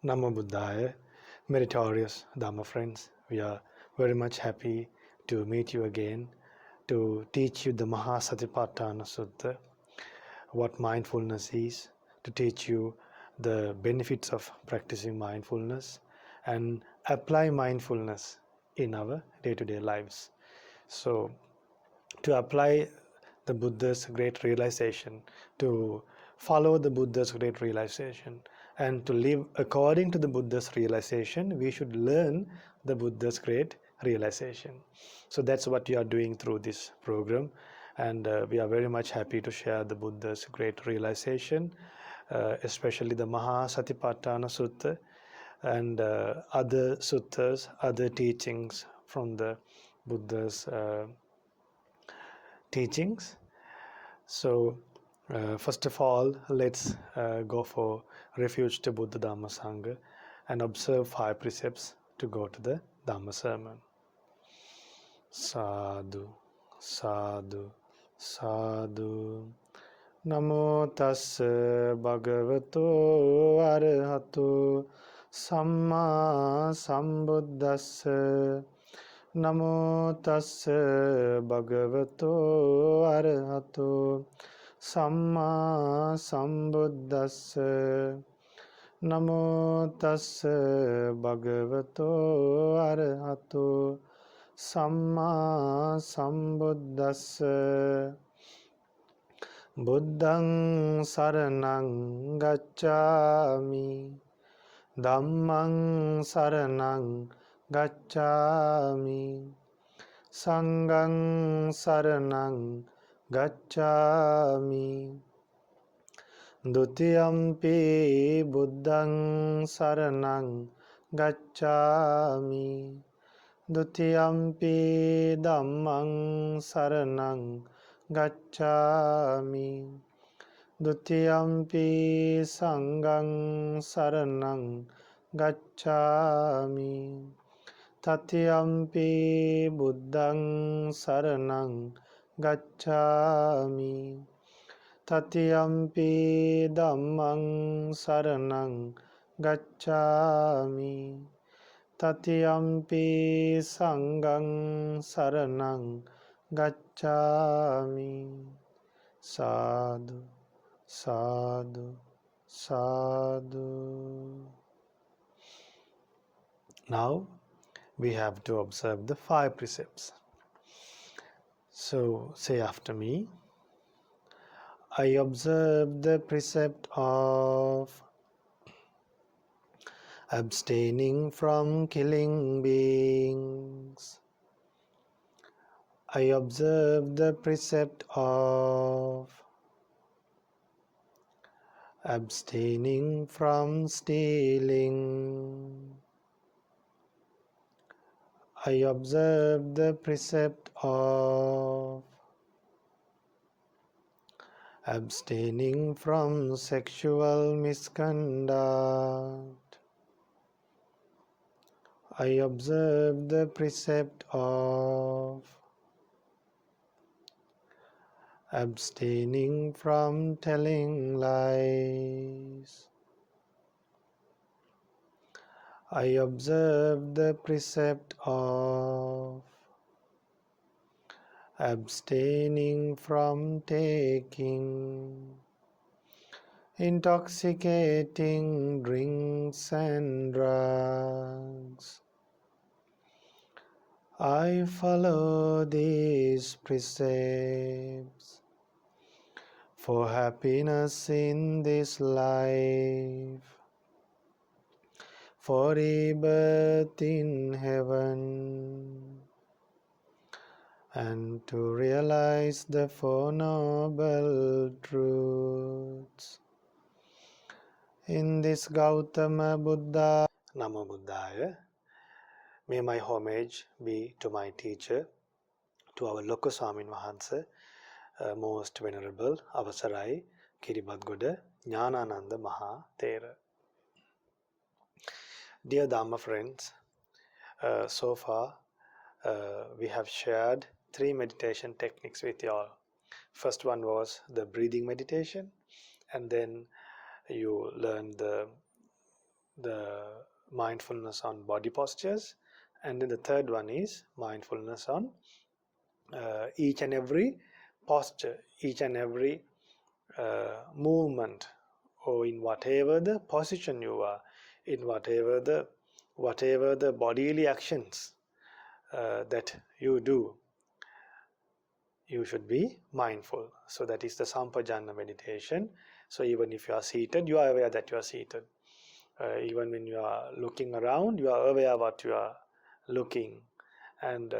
Namo Buddhaya, meritorious Dhamma friends. We are very much happy to meet you again to teach you the Mahasatipatthana Sutta, what mindfulness is, to teach you the benefits of practicing mindfulness and apply mindfulness in our day-to-day lives. So, to apply the Buddha's great realization, to follow the Buddha's great realization, and to live according to the Buddha's realization, we should learn the Buddha's great realization. So that's what we are doing through this program, and we are very much happy to share the Buddha's great realization, especially the Mahasatipatthana Sutta and other suttas, other teachings from the Buddha's teachings. So first of all, let's go for refuge to Buddha Dhamma Sangha and observe 5 precepts to go to the Dhamma sermon. Sadhu, sadhu, sadhu. Namo tassa bhagavato arahato samma sambuddhassa. Namo tassa bhagavato arahato samma sambuddhassa. Namo tassa bhagavato arahato samma sambuddhassa. Buddhaṃ saraṇaṃ gacchāmi, Dhammaṃ saraṇaṃ gacchāmi, Saṅgaṃ saraṇaṃ gacchāmi, Dutiyampi Buddhaṃ saraṇaṃ gacchāmi, Dutiyampi Dhammaṃ saraṇaṃ gacchāmi, Dutiyampi Saṅgaṃ saraṇaṃ gacchāmi, Tatiyampi Buddhaṃ saraṇaṃ gacchāmi, Tatiyampi Dhammaṃ saraṇaṃ gacchāmi, Tatiyampi Saṅgaṃ saraṇaṃ gacchāmi. Sadhu, sadhu, sadhu. Now we have to observe the 5 precepts. So say after me. I observe the precept of abstaining from killing beings. I observe the precept of abstaining from stealing. I observe the precept of abstaining from sexual misconduct. I observe the precept of abstaining from telling lies. I observe the precept of abstaining from taking intoxicating drinks and drugs. I follow these precepts for happiness in this life, for rebirth in heaven, and to realize the 4 noble truths. In this Gautama Buddha, Namo Buddhaya, may my homage be to my teacher, to our Lokaswamin Wahanse, most venerable Avasarai Kiribadgoda Jnanananda Maha Thera. Dear Dhamma friends, so far we have shared 3 meditation techniques with you all. First one was the breathing meditation, and then you learned the the mindfulness on body postures, and then the third one is mindfulness on each and every posture, each and every movement, or in whatever the position you are, in whatever the bodily actions that you do, you should be mindful. So that is the Sampajana meditation. So even if you are seated, you are aware that you are seated. Even when you are looking around, you are aware what you are looking. And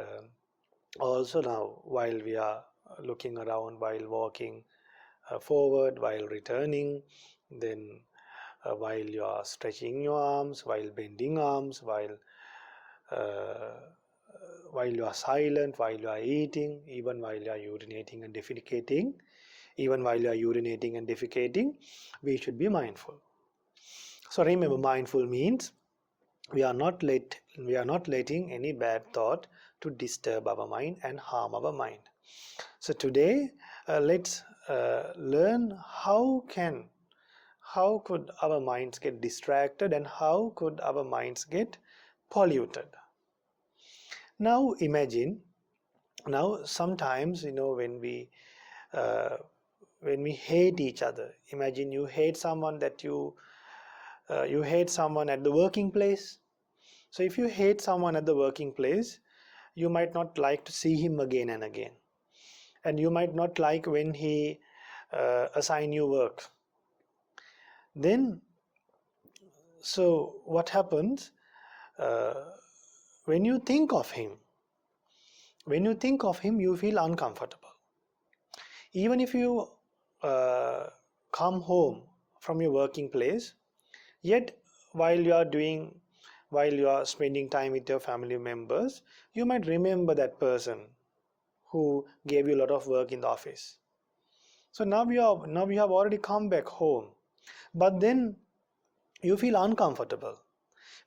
also now, while we are looking around, while walking forward, while returning, then while you are stretching your arms, while bending arms, uh, while you are silent, while you are eating, even while you are urinating and defecating, we should be mindful. So remember, mindful means we are not letting any bad thought to disturb our mind and harm our mind. So today, let's learn how could our minds get distracted and how could our minds get polluted. Now imagine, now sometimes, uh, when we hate each other, imagine you hate someone that you hate someone at the working place. So if you hate someone at the working place, you might not like to see him again and again, and you might not like when he assign you work. Then, so what happens uh, when you think of him? When you think of him, you feel uncomfortable. Even if you uh, come home from your working place, yet while you are doing, while you are spending time with your family members, you might remember that person who gave you a lot of work in the office. So now you have already come back home, but then you feel uncomfortable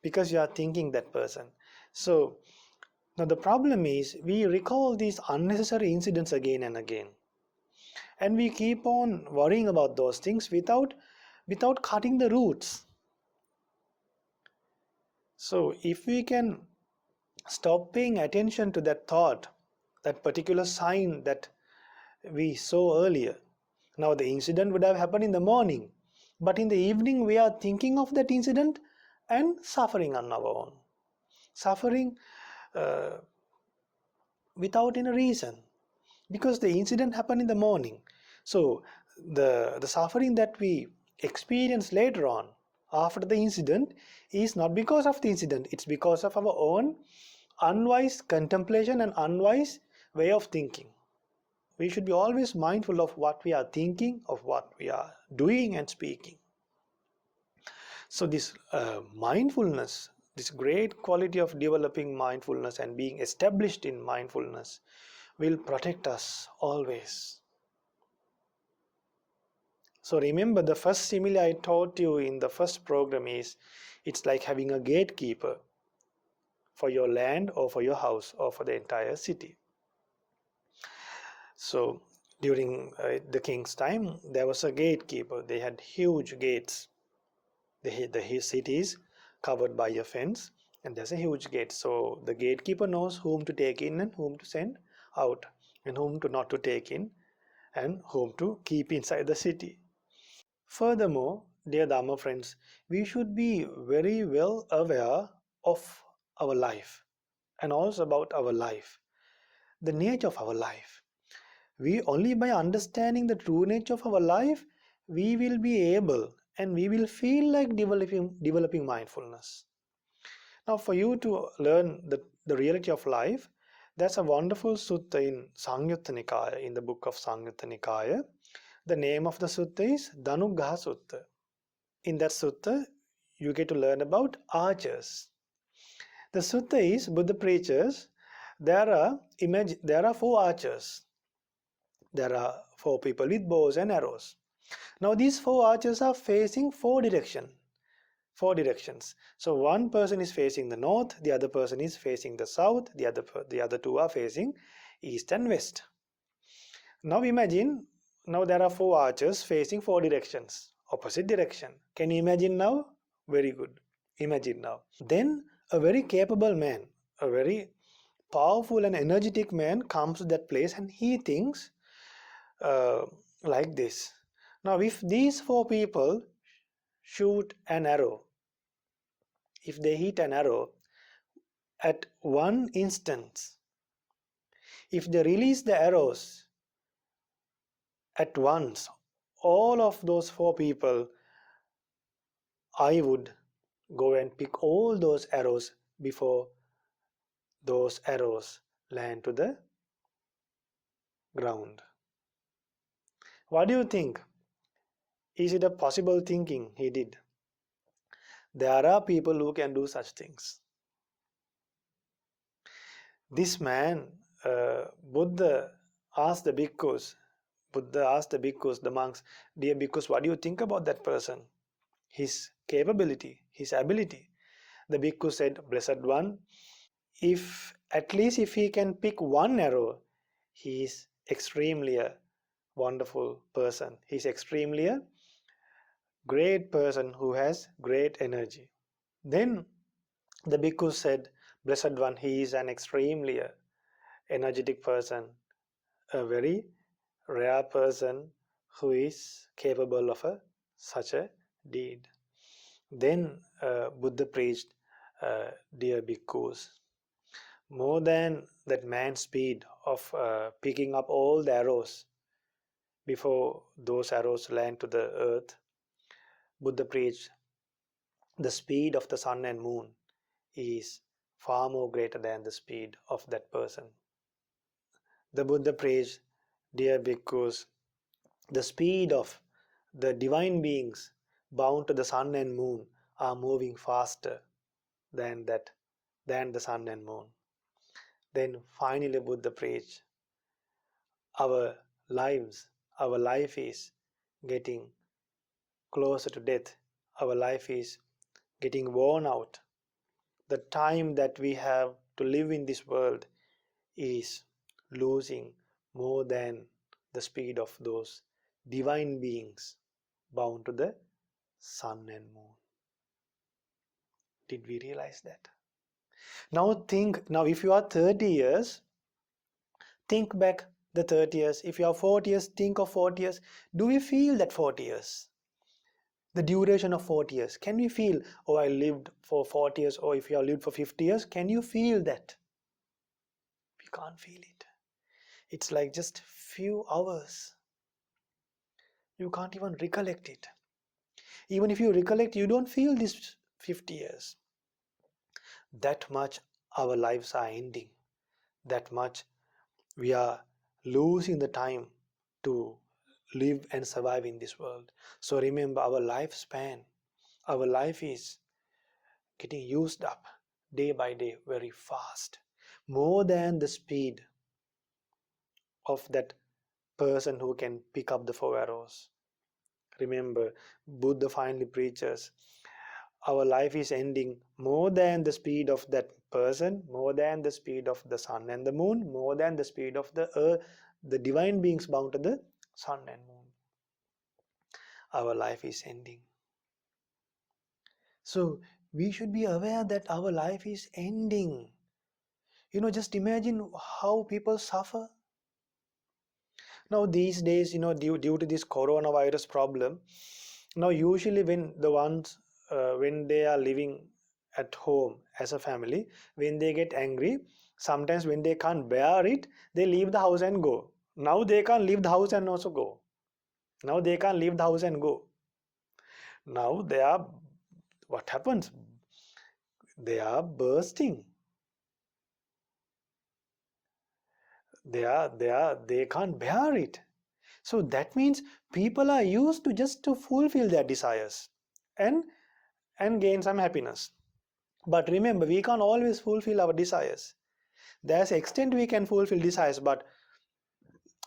because you are thinking that person. So now the problem is we recall these unnecessary incidents again and again, and we keep on worrying about those things without cutting the roots. So if we can stop paying attention to that thought, that particular sign that we saw earlier. Now the incident would have happened in the morning, but in the evening we are thinking of that incident and suffering on our own. Suffering uh, without any reason, because the incident happened in the morning. So the suffering that we experience later on after the incident is not because of the incident, it's because of our own unwise contemplation and unwise way of thinking. We should be always mindful of what we are thinking, of what we are doing and speaking. So this mindfulness, this great quality of developing mindfulness and being established in mindfulness will protect us always. So remember, the first simile I taught you in the first program is, it's like having a gatekeeper for your land or for your house or for the entire city. So during the king's time, there was a gatekeeper. They had huge gates. The city is covered by a fence, and there's a huge gate. So the gatekeeper knows whom to take in and whom to send out, and whom to not to take in, and whom to keep inside the city. Furthermore, dear Dharma friends, we should be very well aware of our life and also about our life, the nature of our life. We only by understanding the true nature of our life, we will be able and we will feel like developing mindfulness. Now, for you to learn the reality of life, there's a wonderful sutta in Samyutta Nikaya, in the book of Samyutta Nikaya. The name of the sutta is Dhanuggaha Sutta. In that sutta, you get to learn about archers. The sutta is Buddha preaches there are four archers. There are four people with bows and arrows. Now these four archers are facing four directions. So one person is facing the north, the other person is facing the south, the other two are facing east and west. Now imagine, now there are four archers facing four directions, opposite direction. Can you imagine now? Very good. Imagine now. Then a very capable man, a very powerful and energetic man comes to that place, and he thinks uh, like this. Now, if these four people shoot an arrow, if they hit an arrow at one instance, if they release the arrows at once, all of those four people, I would go and pick all those arrows before those arrows land to the ground. What do you think? Is it a possible thinking he did? There are people who can do such things. This man, asked the bhikkhus, Buddha asked the bhikkhus, the monks, dear bhikkhus, what do you think about that person? His capability, his ability. The bhikkhu said, Blessed one, if at least if he can pick one arrow, he is extremely a wonderful person. He is extremely a great person who has great energy. Then the bhikkhu said, Blessed one, he is an extremely energetic person, a very rare person who is capable of such a deed. Then Buddha preached, dear bhikkhus, more than that man's speed of picking up all the arrows before those arrows land to the earth, Buddha preached the speed of the sun and moon is far more greater than the speed of that person. The Buddha preached, dear bhikkhus, the speed of the divine beings bound to the sun and moon are moving faster than the sun and moon. Then finally Buddha preached, our our life is getting closer to death. Our life is getting worn out. The time that we have to live in this world is losing more than the speed of those divine beings bound to the sun and moon. Did we realize that? Now if you are 30 years, think back the 30 years. If you are 40 years, think of 40 years. Do we feel that 40 years? The duration of 40 years. Can we feel, oh, I lived for 40 years, or if you have lived for 50 years, can you feel that? We can't feel it. It's like just few hours. You can't even recollect it. Even if you recollect, you don't feel this 50 years. That much our lives are ending. That much we are losing the time to live and survive in this world. So remember, our lifespan, our life is getting used up day by day very fast, more than the speed of that person who can pick up the four arrows. Remember, Buddha finally preaches, our life is ending more than the speed of that person, more than the speed of the sun and the moon, more than the speed of the earth, the divine beings bound to the sun and moon. Our life is ending. So we should be aware that our life is ending. Just imagine how people suffer. Now these days, due to this coronavirus problem, now usually when they are living at home as a family, when they get angry, sometimes when they can't bear it, they leave the house and go. Now they can't leave the house and also go. Now they can't leave the house and go. Now what happens? They are bursting. They can't bear it. So that means people are used to just to fulfill their desires and gain some happiness. But remember, we can't always fulfill our desires. There's extent we can fulfill desires, but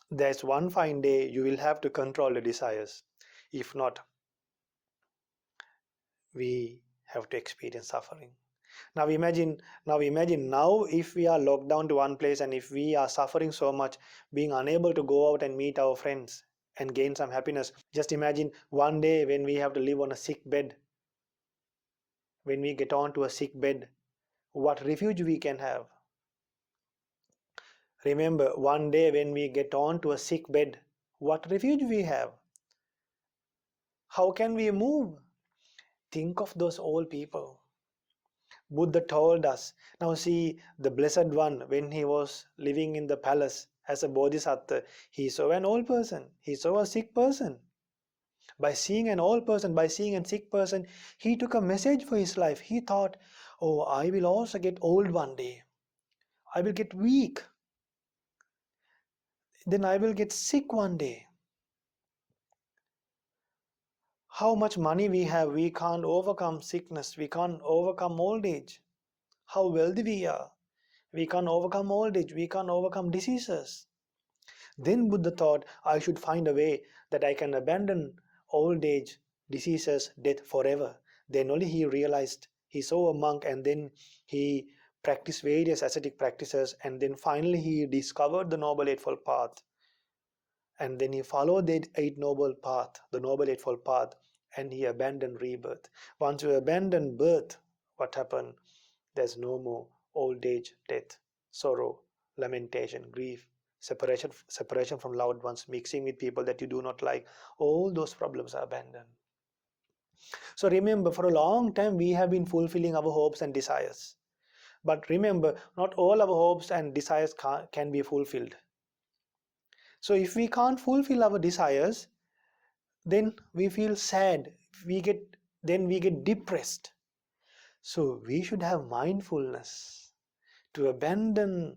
there's one fine day you will have to control the desires. If not, we have to experience suffering. Now imagine if we are locked down to one place, and if we are suffering so much, being unable to go out and meet our friends and gain some happiness. Just imagine one day when we have to live on a sick bed, when we get on to a sick bed, what refuge we can have. Remember, one day when we get on to a sick bed, what refuge we have. How can we move? Think of those old people. Buddha told us. Now see, the Blessed One, when he was living in the palace as a bodhisattva, he saw an old person, he saw a sick person. By seeing an old person, by seeing a sick person, he took a message for his life. He thought, oh, I will also get old one day. I will get weak. Then I will get sick one day. How much money we have, we can't overcome sickness, we can't overcome old age. How wealthy we are, we can't overcome old age, we can't overcome diseases. Then Buddha thought, I should find a way that I can abandon old age, diseases, death forever. Then only he realized, he saw a monk and then he practiced various ascetic practices, and then finally he discovered the Noble Eightfold Path. And then he followed the Eight Noble Path, the Noble Eightfold Path, and he abandoned rebirth. Once you abandon birth, what happened? There's no more old age, death, sorrow, lamentation, grief, separation from loved ones, mixing with people that you do not like. All those problems are abandoned. So remember, for a long time we have been fulfilling our hopes and desires. But remember, not all our hopes and desires can be fulfilled. So if we can't fulfill our desires, then we feel sad, we get depressed. So we should have mindfulness to abandon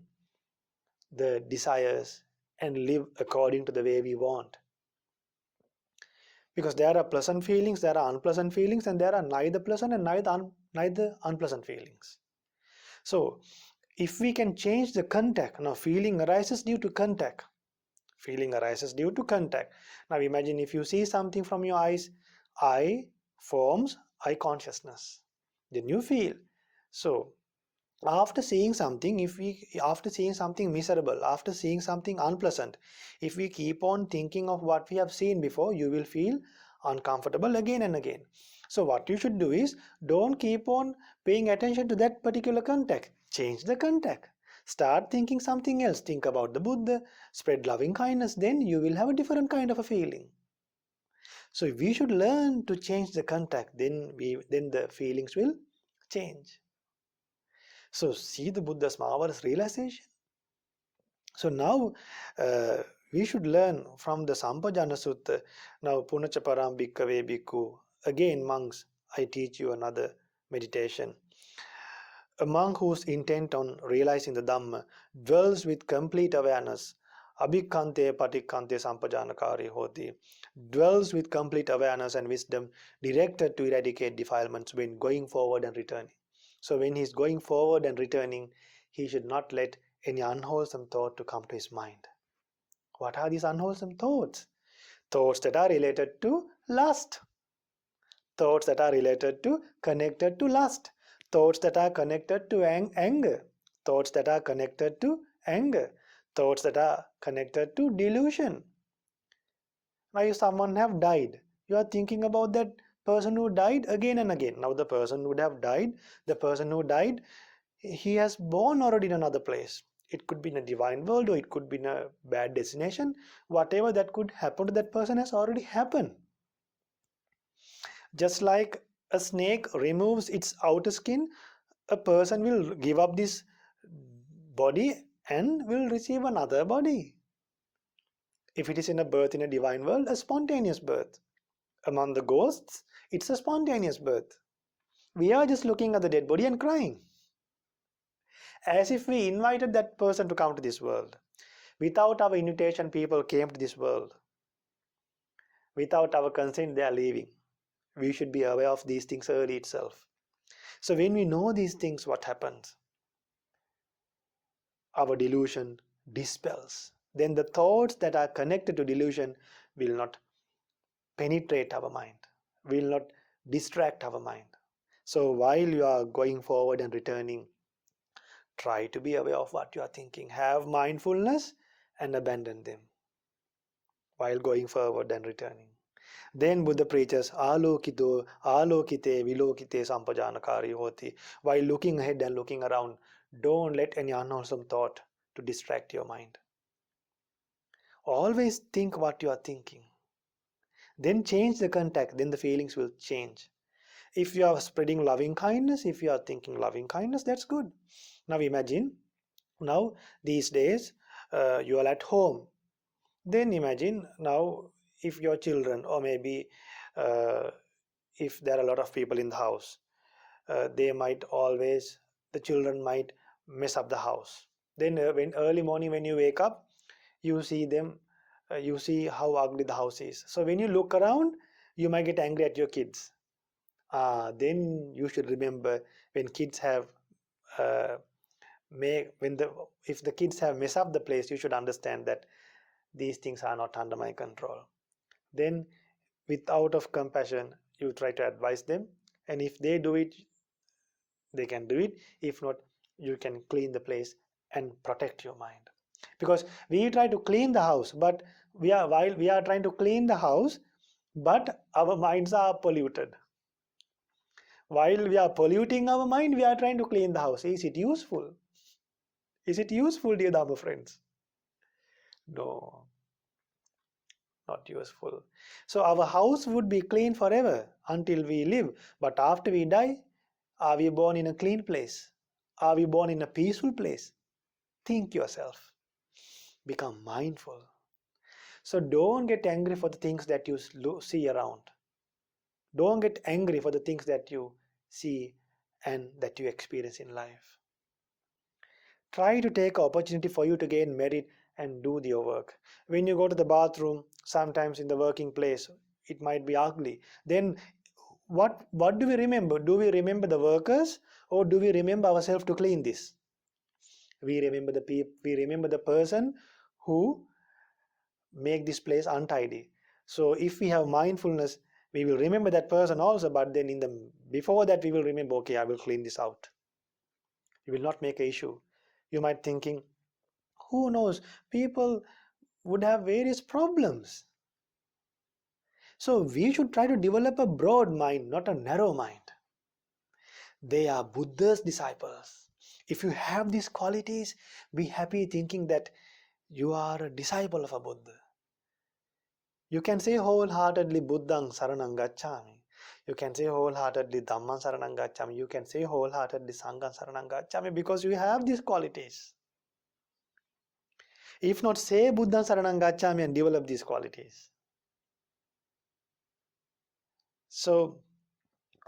the desires and live according to the way we want. Because there are pleasant feelings, there are unpleasant feelings, and there are neither pleasant and neither unpleasant feelings. So if we can change the contact, now feeling arises due to contact. Feeling arises due to contact. Now imagine if you see something from your eyes, eye forms eye consciousness. Then you feel. So after seeing something, after seeing something miserable, after seeing something unpleasant, if we keep on thinking of what we have seen before, you will feel uncomfortable again and again. So what you should do is, don't keep on paying attention to that particular contact. Change the contact. Start thinking something else. Think about the Buddha, spread loving kindness, then you will have a different kind of a feeling. So we should learn to change the contact, then the feelings will change. So see the Buddha's marvelous realization. So now we should learn from the Sampajana Sutta. Now Punacha Param Bhikkave Bhikkhu. Again, monks, I teach you another meditation. A monk who's intent on realizing the Dhamma dwells with complete awareness. Abhikante patikante sampajanakari hoti. Dwells with complete awareness and wisdom directed to eradicate defilements when going forward and returning. So when he's going forward and returning, he should not let any unwholesome thought to come to his mind. What are these unwholesome thoughts? Thoughts that are related to lust. Thoughts that are related to connected to lust. Thoughts that are connected to anger. Thoughts that are connected to anger. Thoughts that are connected to delusion. Now if someone have died, you are thinking about that person who died again and again. Now the person would have died, the person who died, he has born already in another place. It could be in a divine world, or it could be in a bad destination. Whatever that could happen to that person has already happened. Just like a snake removes its outer skin, a person will give up this body and will receive another body. If it is in a birth in a divine world, a spontaneous birth. Among the ghosts, it's a spontaneous birth. We are just looking at the dead body and crying, as if we invited that person to come to this world. Without our invitation, people came to this world. Without our consent, they are leaving. We should be aware of these things early itself. So when we know these things, what happens? Our delusion dispels. Then the thoughts that are connected to delusion will not penetrate our mind, will not distract our mind. So while you are going forward and returning, try to be aware of what you are thinking. Have mindfulness and abandon them while going forward and returning. Then Buddha preaches, Alokito, Alokite, Vilokite, Sampajanakari hoti. While looking ahead and looking around, don't let any unwholesome thought to distract your mind. Always think what you are thinking. Then change the contact, then the feelings will change. If you are spreading loving kindness, if you are thinking loving kindness, that's good. Now imagine, now these days, you are at home. Then imagine now if your children, or maybe uh, if there are a lot of people in the house, they might always, the children might mess up the house. Then when early morning when you wake up, you see them, you see how ugly the house is. So when you look around, you might get angry at your kids. Then you should remember, when kids have uh, when the if the kids have messed up the place, you should understand that these things are not under my control. Then with out of compassion, you try to advise them, and if they do it, they can do it. If not, you can clean the place and protect your mind. Because we try to clean the house, but while we are trying to clean the house, but our minds are polluted. While we are polluting our mind, we are trying to clean the house. Is it useful? Is it useful, dear Dharma friends? No, not useful. So our house would be clean forever until we live. But after we die, are we born in a clean place? Are we born in a peaceful place? Think yourself. Become mindful. So don't get angry for the things that you see around. Don't get angry for the things that you see and that you experience in life. Try to take opportunity for you to gain merit and do your work. When you go to the bathroom, sometimes in the working place, it might be ugly. Then what do we remember? Do we remember the workers, or do we remember ourselves to clean this? We remember the person who make this place untidy. So if we have mindfulness, we will remember that person also, but then in the before that we will remember, okay, I will clean this out. You will not make an issue. You might thinking, who knows, people would have various problems. So we should try to develop a broad mind, not a narrow mind. They are Buddha's disciples. If you have these qualities, be happy thinking that you are a disciple of a Buddha. You can say wholeheartedly Buddhang Saranang Gacchami. You can say wholeheartedly Dhammang Saranang Gacchami. You can say wholeheartedly Sanghang Saranang Gacchami, because you have these qualities. If not, say Buddhang Saranang Gacchami and develop these qualities. So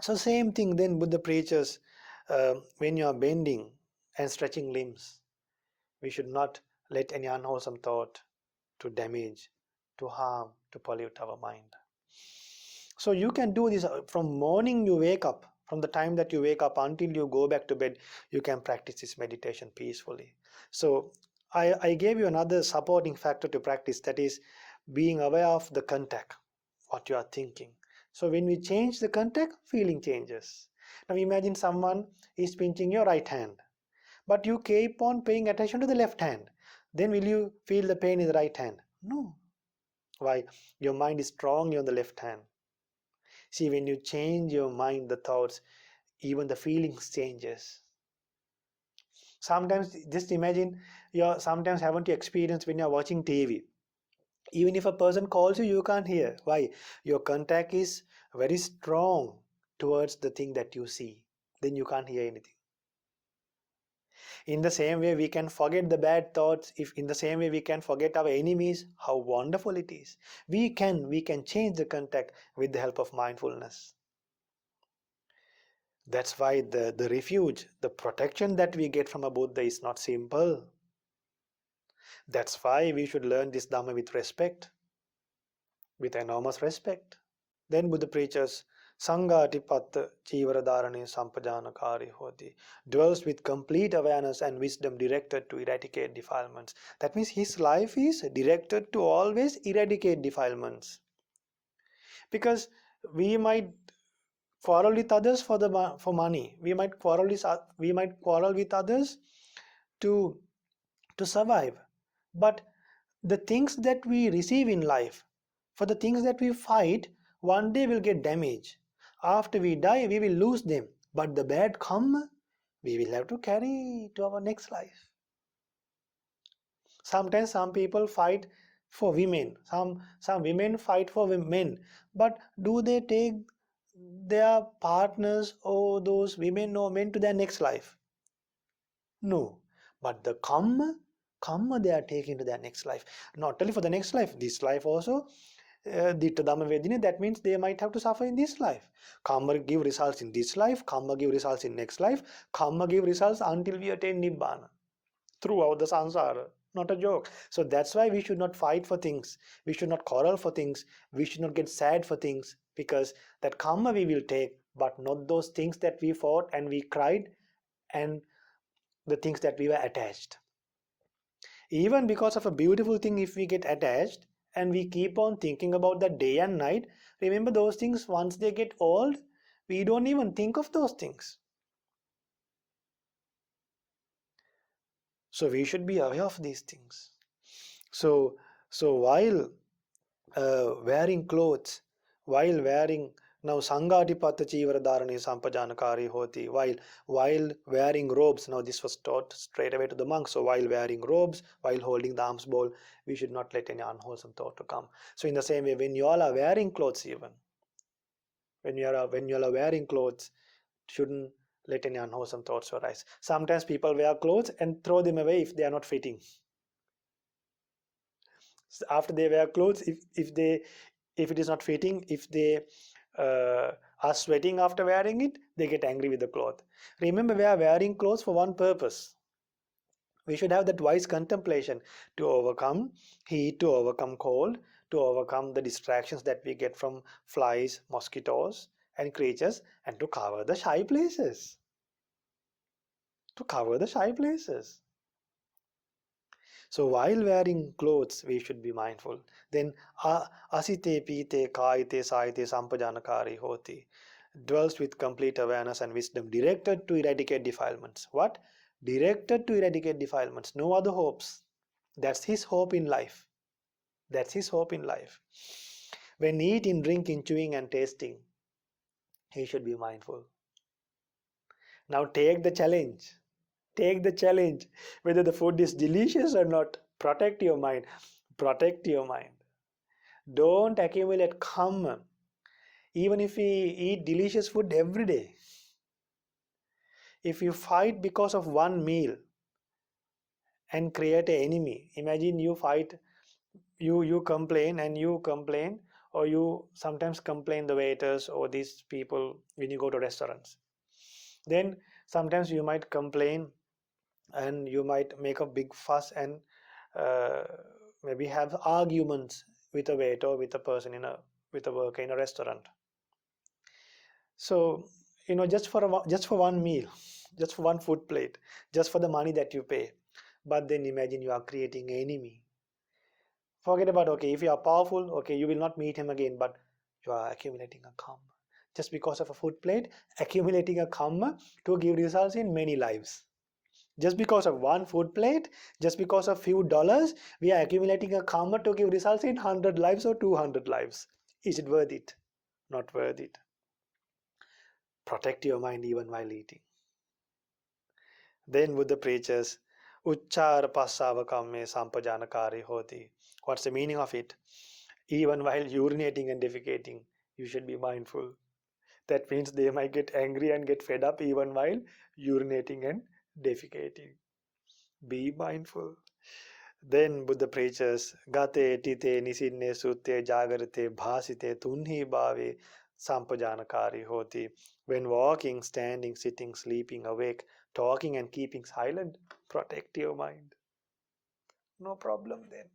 same thing then Buddha preaches, when you are bending and stretching limbs, we should not let any unwholesome thought to damage, to harm, to pollute our mind. So you can do this from morning you wake up, from the time that you wake up until you go back to bed, you can practice this meditation peacefully. So I gave you another supporting factor to practice, that is being aware of the contact, what you are thinking. So when we change the contact, feeling changes. Now imagine someone is pinching your right hand, but you keep on paying attention to the left hand. Then will you feel the pain in the right hand? No. Why? Your mind is strongly on the left hand. See, when you change your mind, the thoughts, even the feelings changes. Sometimes just imagine, you're sometimes haven't you experienced when you're watching TV. Even if a person calls you, you can't hear. Why? Your contact is very strong towards the thing that you see. Then you can't hear anything. In the same way, we can forget the bad thoughts. If in the same way we can forget our enemies, how wonderful it is. We can change the contact with the help of mindfulness. That's why the refuge, the protection that we get from a Buddha is not simple. That's why we should learn this Dhamma with respect, with enormous respect. Then Buddha preaches, Sanghatipatta Chivaradharane Sampajanakari Hoti, dwells with complete awareness and wisdom directed to eradicate defilements. That means his life is directed to always eradicate defilements. Because we might quarrel with others for money. We might quarrel with others to survive. But the things that we receive in life, for the things that we fight, one day will get damaged. After we die, we will lose them. But the bad karma, we will have to carry to our next life. Sometimes some people fight for women. Some women fight for men. But do they take their partners or those women or men to their next life? No. But the karma they are taking to their next life. Not only for the next life, this life also. Ditta Dhamma Vedina, that means they might have to suffer in this life. Karma give results in this life, karma give results in next life, karma give results until we attain Nibbana throughout the samsara. Not a joke. So that's why we should not fight for things. We should not quarrel for things. We should not get sad for things, because that karma we will take, but not those things that we fought and we cried, and the things that we were attached. Even because of a beautiful thing, if we get attached and we keep on thinking about that day and night, remember those things, once they get old, we don't even think of those things. So we should be aware of these things. So while wearing clothes, while wearing now Sangatipata Chivara Dharane Sampajanakari Hoti, while wearing robes, now this was taught straight away to the monks. So while wearing robes, while holding the alms bowl, we should not let any unwholesome thought to come. So in the same way, when you all are wearing clothes, even when you all are wearing clothes, shouldn't let any unwholesome thoughts arise. Sometimes people wear clothes and throw them away if they are not fitting. After they wear clothes, if it is not fitting, if they uh, are sweating after wearing it, they get angry with the cloth. Remember, we are wearing clothes for one purpose. We should have that wise contemplation to overcome heat, to overcome cold, to overcome the distractions that we get from flies, mosquitoes, and creatures, and to cover the shy places. To cover the shy places. So while wearing clothes, we should be mindful. Then asite pite kaite saite sampajanakari hoti, dwells with complete awareness and wisdom, directed to eradicate defilements. What? Directed to eradicate defilements. No other hopes. That's his hope in life. That's his hope in life. When eating, drinking, chewing, and tasting, he should be mindful. Now take the challenge. Take the challenge. Whether the food is delicious or not, protect your mind. Protect your mind. Don't accumulate karma. Even if we eat delicious food every day, if you fight because of one meal and create an enemy, imagine you fight, you complain and you complain, or you sometimes complain the waiters or these people when you go to restaurants. Then sometimes you might complain and you might make a big fuss and uh, maybe have arguments with a waiter or with a person with a worker in a restaurant. So just for one meal, just for one food plate, just for the money that you pay, but then imagine you are creating an enemy. Forget about, okay, if you are powerful, okay, you will not meet him again, but you are accumulating a karma just because of a food plate, accumulating a karma to give results in many lives. Just because of one food plate, just because of few dollars, we are accumulating a karma to give results in 100 lives or 200 lives. Is it worth it? Not worth it. Protect your mind even while eating. Then Buddha preaches, Uchchara Passava Kamme Sampajanakari Hoti. What's the meaning of it? Even while urinating and defecating, you should be mindful. That means they might get angry and get fed up even while urinating and defecating. Be mindful. Then Buddha preaches, Gate tite nisinne sutte jagarate bhasite tunhi bhave sampajanakari hoti. When walking, standing, sitting, sleeping, awake, talking and keeping silent, protect your mind. No problem then.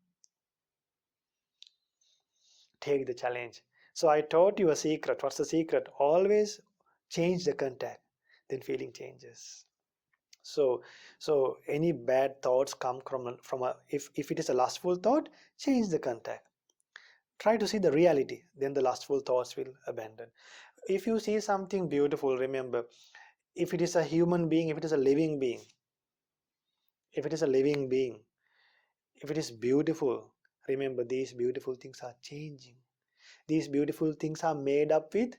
Take the challenge. So I taught you a secret. What's the secret? Always change the contact. Then feeling changes. So any bad thoughts come from a, if it is a lustful thought, change the contact. Try to see the reality, then the lustful thoughts will abandon. If you see something beautiful, remember, if it is a human being, if it is a living being, if it is a living being, if it is beautiful, remember these beautiful things are changing. these beautiful things are made up with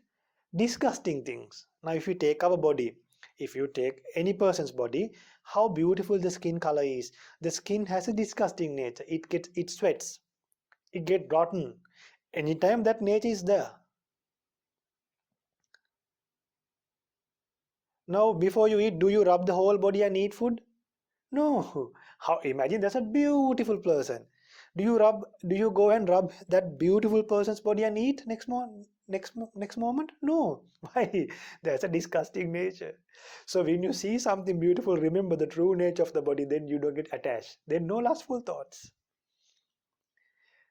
disgusting things. Now, if you take our body, if you take any person's body, how beautiful the skin color is. The skin has a disgusting nature. It sweats, it gets rotten anytime that nature is there. Now, before you eat, do you rub the whole body and eat food? No. How, imagine that's a beautiful person. Do you go and rub that beautiful person's body and eat next moment? No. Why? That's a disgusting nature. So when you see something beautiful, remember the true nature of the body, then you don't get attached. Then no lustful thoughts.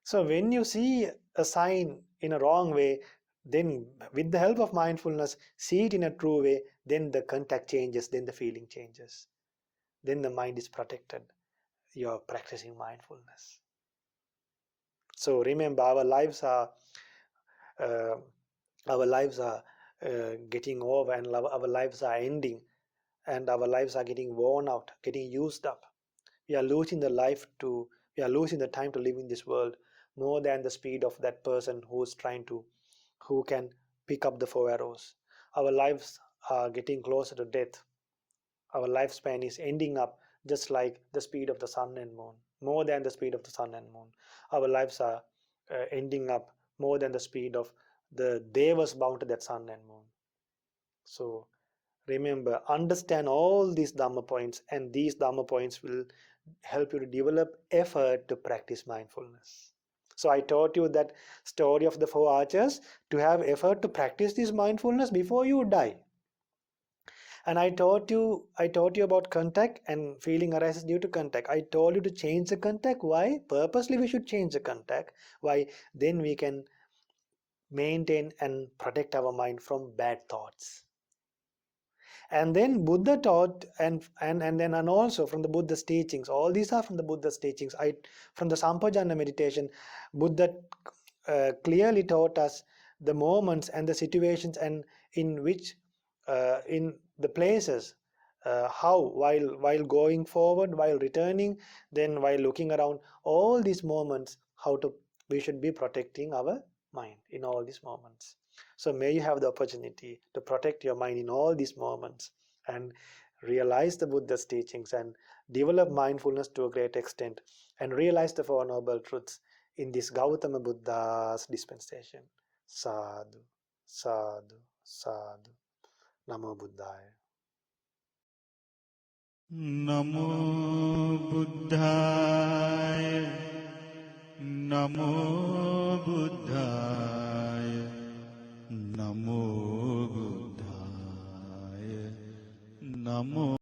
So when you see a sign in a wrong way, then with the help of mindfulness, see it in a true way, then the contact changes, then the feeling changes. Then the mind is protected. You're practicing mindfulness. So remember, uh, our lives are getting over, and our lives are ending, and our lives are getting worn out, getting used up. We are losing the life to, we are losing the time to live in this world more than the speed of that person who can pick up the 4 arrows. Our lives are getting closer to death. Our lifespan is ending up just like the speed of the sun and moon, more than the speed of the sun and moon. Our lives are ending up more than the speed of the devas bound to that sun and moon. So remember, understand all these Dhamma points, and these Dhamma points will help you to develop effort to practice mindfulness. So I taught you that story of the 4 archers to have effort to practice this mindfulness before you die. And I taught you about contact, and feeling arises due to contact. I told you to change the contact. Why? Purposely we should change the contact. Why? Then we can maintain and protect our mind from bad thoughts. And then Buddha taught, and also from the Buddha's teachings, all these are from the Buddha's teachings. From the Sampajana meditation, Buddha clearly taught us the moments and the situations, and in which in the places, how while going forward, while returning, then while looking around, all these moments, how to we should be protecting our mind in all these moments. So may you have the opportunity to protect your mind in all these moments, and realize the Buddha's teachings, and develop mindfulness to a great extent, and realize the Four Noble Truths in this Gautama Buddha's dispensation. Sadhu, sadhu, sadhu. Namo Buddhaya. NaMo बुद्धाय NaMo बुद्धाय NaMo बुद्धाय NaMo